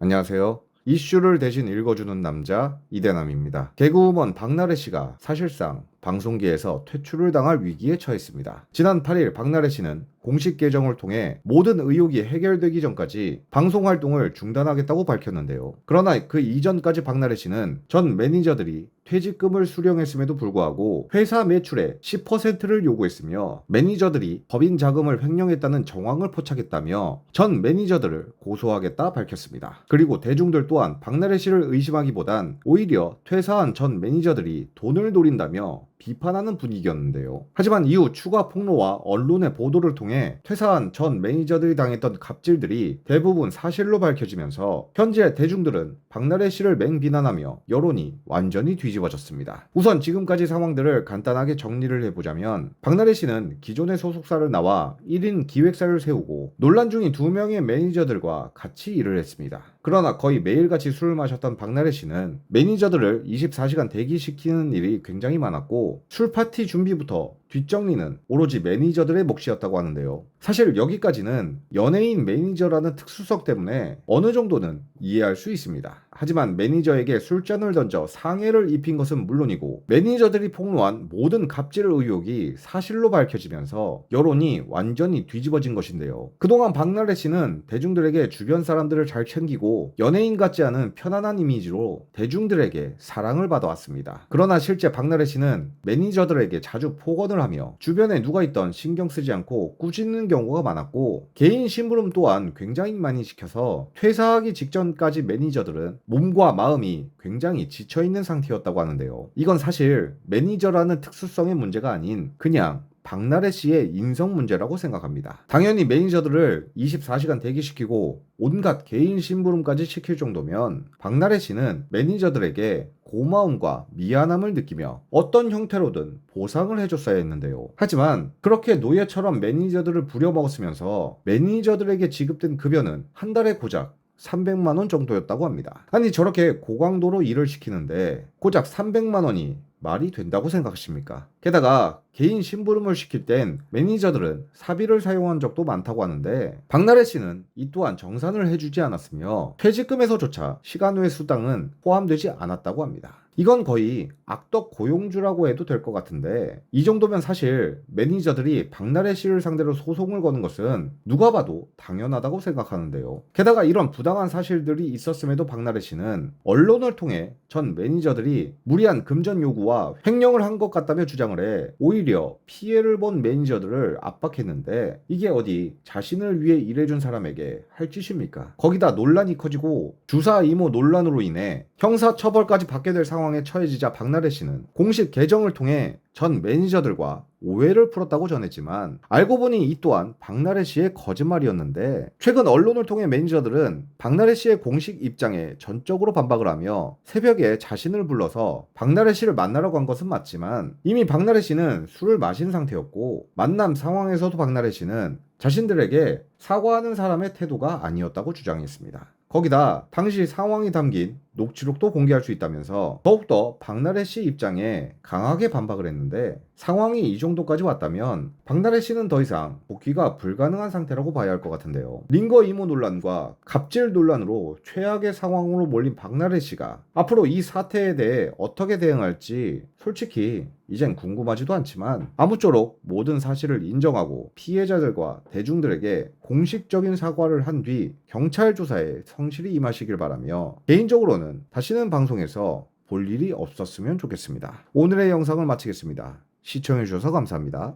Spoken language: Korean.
안녕하세요. 이슈를 대신 읽어주는 남자 이대남입니다. 개그우먼 박나래 씨가 사실상 방송계에서 퇴출을 당할 위기에 처했습니다. 지난 8일 박나래 씨는 공식 계정을 통해 모든 의혹이 해결되기 전까지 방송 활동을 중단하겠다고 밝혔는데요. 그러나 그 이전까지 박나래 씨는 전 매니저들이 퇴직금을 수령했음에도 불구하고 회사 매출의 10%를 요구했으며 매니저들이 법인 자금을 횡령했다는 정황을 포착했다며 전 매니저들을 고소하겠다 밝혔습니다. 그리고 대중들 또한 박나래 씨를 의심하기보단 오히려 퇴사한 전 매니저들이 돈을 노린다며 비판하는 분위기였는데요. 하지만 이후 추가 폭로와 언론의 보도를 통해 퇴사한 전 매니저들이 당했던 갑질들이 대부분 사실로 밝혀지면서 현재 대중들은 박나래 씨를 맹비난하며 여론이 완전히 뒤집어졌습니다. 우선 지금까지 상황들을 간단하게 정리를 해보자면 박나래 씨는 기존의 소속사를 나와 1인 기획사를 세우고 논란 중인 2명의 매니저들과 같이 일을 했습니다. 그러나 거의 매일같이 술을 마셨던 박나래 씨는 매니저들을 24시간 대기시키는 일이 굉장히 많았고 술 파티 준비부터 뒷정리는 오로지 매니저들의 몫이었다고 하는데요. 사실 여기까지는 연예인 매니저라는 특수성 때문에 어느 정도는 이해할 수 있습니다. 하지만 매니저에게 술잔을 던져 상해를 입힌 것은 물론이고 매니저들이 폭로한 모든 갑질 의혹이 사실로 밝혀지면서 여론이 완전히 뒤집어진 것인데요. 그동안 박나래 씨는 대중들에게 주변 사람들을 잘 챙기고 연예인 같지 않은 편안한 이미지로 대중들에게 사랑을 받아왔습니다. 그러나 실제 박나래 씨는 매니저들에게 자주 폭언을 하며 주변에 누가 있던 신경 쓰지 않고 꾸짖는 경우가 많았고 개인 심부름 또한 굉장히 많이 시켜서 퇴사하기 직전까지 매니저들은 몸과 마음이 굉장히 지쳐있는 상태였다고 하는데요. 이건 사실 매니저라는 특수성의 문제가 아닌 그냥 박나래 씨의 인성 문제라고 생각합니다. 당연히 매니저들을 24시간 대기시키고 온갖 개인 심부름까지 시킬 정도면 박나래 씨는 매니저들에게 고마움과 미안함을 느끼며 어떤 형태로든 보상을 해줬어야 했는데요. 하지만 그렇게 노예처럼 매니저들을 부려먹었으면서 매니저들에게 지급된 급여는 한 달에 고작 300만 원 정도였다고 합니다. 아니 저렇게 고강도로 일을 시키는데 고작 300만 원이 말이 된다고 생각하십니까? 게다가 개인 심부름을 시킬 땐 매니저들은 사비를 사용한 적도 많다고 하는데 박나래 씨는 이 또한 정산을 해주지 않았으며 퇴직금에서조차 시간 외 수당은 포함되지 않았다고 합니다. 이건 거의 악덕 고용주라고 해도 될 것 같은데 이 정도면 사실 매니저들이 박나래 씨를 상대로 소송을 거는 것은 누가 봐도 당연하다고 생각하는데요. 게다가 이런 부당한 사실들이 있었음에도 박나래 씨는 언론을 통해 전 매니저들이 무리한 금전 요구와 횡령을 한 것 같다며 주장을 해 오히려 피해를 본 매니저들을 압박했는데 이게 어디 자신을 위해 일해준 사람에게 할 짓입니까? 거기다 논란이 커지고 주사 이모 논란으로 인해 형사처벌까지 받게 될 상황에 처해지자 박나래 씨는 공식 계정을 통해 전 매니저들과 오해를 풀었다고 전했지만 알고 보니 이 또한 박나래 씨의 거짓말이었는데 최근 언론을 통해 매니저들은 박나래 씨의 공식 입장에 전적으로 반박을 하며 새벽에 자신을 불러서 박나래 씨를 만나러 간 것은 맞지만 이미 박나래 씨는 술을 마신 상태였고 만남 상황에서도 박나래 씨는 자신들에게 사과하는 사람의 태도가 아니었다고 주장했습니다. 거기다 당시 상황이 담긴 녹취록도 공개할 수 있다면서 더욱더 박나래 씨 입장에 강하게 반박을 했는데 상황이 이 정도까지 왔다면 박나래 씨는 더 이상 복귀가 불가능한 상태라고 봐야 할 것 같은데요. 링거 이모 논란과 갑질 논란으로 최악의 상황으로 몰린 박나래 씨가 앞으로 이 사태에 대해 어떻게 대응할지 솔직히 이젠 궁금하지도 않지만 아무쪼록 모든 사실을 인정하고 피해자들과 대중들에게 공식적인 사과를 한 뒤 경찰 조사에 성실히 임하시길 바라며 개인적으로는 다시는 방송에서 볼 일이 없었으면 좋겠습니다. 오늘의 영상을 마치겠습니다. 시청해주셔서 감사합니다.